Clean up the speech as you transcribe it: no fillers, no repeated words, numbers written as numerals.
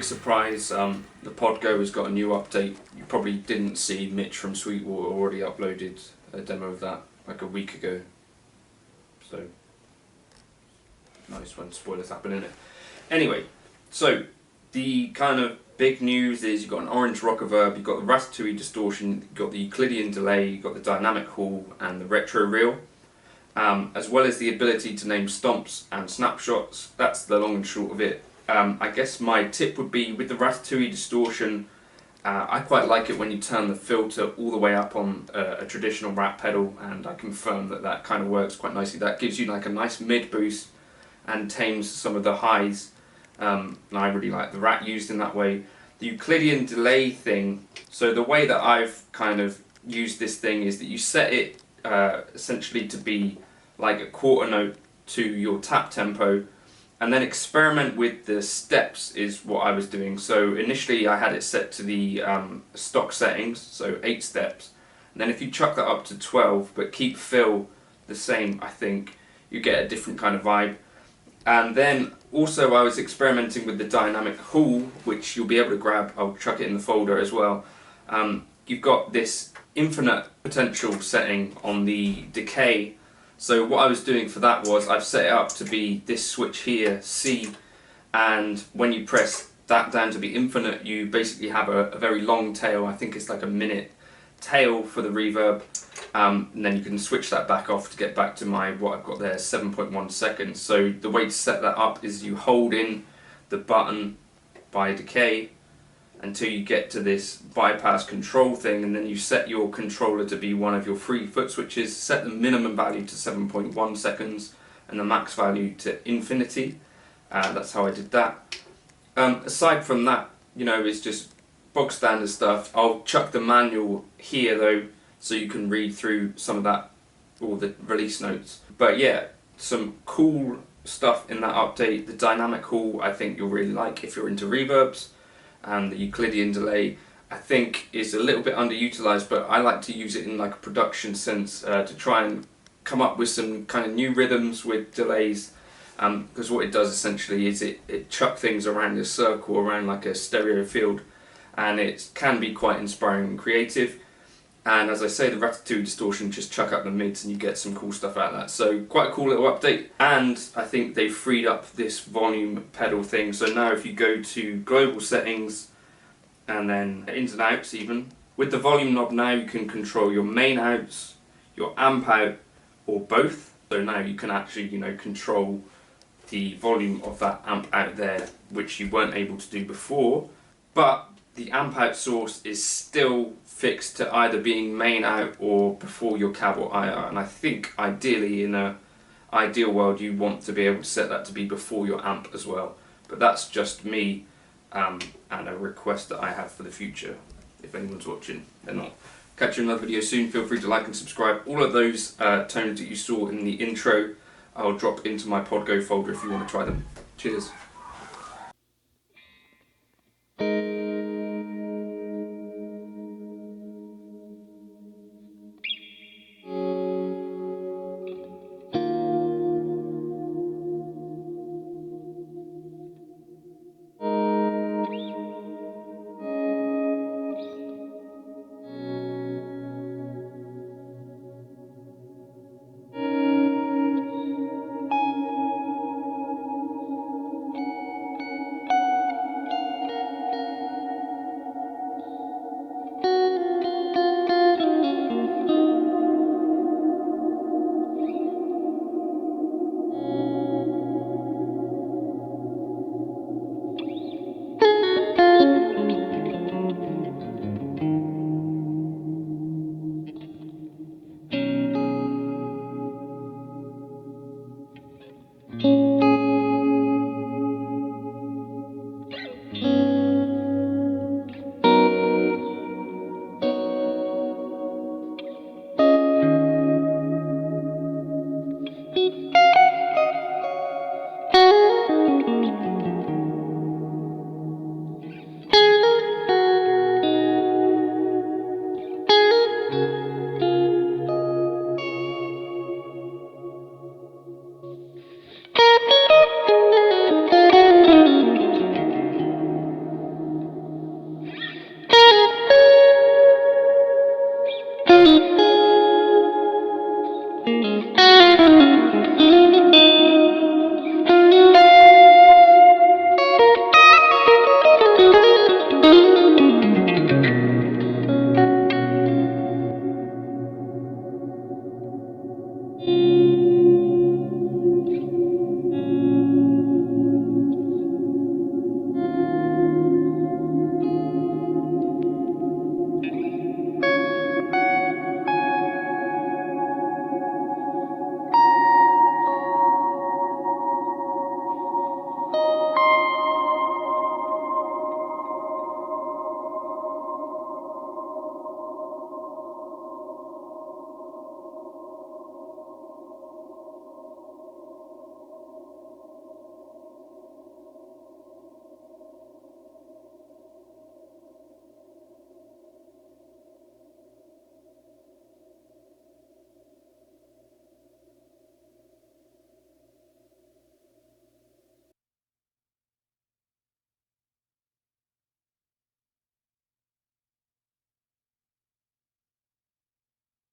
big surprise, the Podgo has got a new update. You probably didn't see Mitch from Sweetwater already uploaded a demo of that like a week ago. So, nice when spoilers happen, innit? Anyway, so the kind of big news is you've got an orange rock reverb, you've got the Ratatouille distortion, you've got the Euclidean delay, you've got the dynamic hall and the retro reel, as well as the ability to name stomps and snapshots. That's the long and short of it. I guess my tip would be with the Ratatouille distortion, I quite like it when you turn the filter all the way up on a traditional Rat pedal, and I confirm that that kind of works quite nicely. That gives you like a nice mid boost and tames some of the highs. And I really like the Rat used in that way. The Euclidean delay thing, so the way that I've kind of used this thing is that you set it essentially to be like a quarter note to your tap tempo, and then experiment with the steps is what I was doing. So initially I had it set to the stock settings, so 8 steps, and then if you chuck that up to 12 but keep fill the same, I think you get a different kind of vibe. And then also I was experimenting with the dynamic hall, which you'll be able to grab. I'll chuck it in the folder as well. You've got this infinite potential setting on the decay. So what I was doing for that was I've set it up to be this switch here, C, and when you press that down to be infinite, you basically have a very long tail. I think it's like a minute tail for the reverb. And then you can switch that back off to get back to what I've got there, 7.1 seconds. So the way to set that up is you hold in the button by decay until you get to this bypass control thing, and then you set your controller to be one of your 3 foot switches, set the minimum value to 7.1 seconds and the max value to infinity. That's how I did that. Aside from that, you know, it's just bog standard stuff. I'll chuck the manual here though, so you can read through some of that, all the release notes. But yeah, some cool stuff in that update. The dynamic hall I think you'll really like if you're into reverbs, and the Euclidean delay I think is a little bit underutilized, but I like to use it in like a production sense to try and come up with some kind of new rhythms with delays, because what it does essentially is it chuck things around a circle, around like a stereo field, and it can be quite inspiring and creative. And as I say, the Ratatouille distortion, just chuck up the mids and you get some cool stuff out of that. So quite a cool little update. And I think they've freed up this volume pedal thing. So now if you go to global settings and then ins and outs even, with the volume knob now you can control your main outs, your amp out, or both. So now you can actually, you know, control the volume of that amp out there, which you weren't able to do before. But the amp out source is still fixed to either being main out or before your cab or IR, and I think ideally in an ideal world you want to be able to set that to be before your amp as well. But that's just me and a request that I have for the future. If anyone's watching, they're not. Catch you in another video soon. Feel free to like and subscribe. All of those tones that you saw in the intro I'll drop into my Podgo folder if you want to try them. Cheers.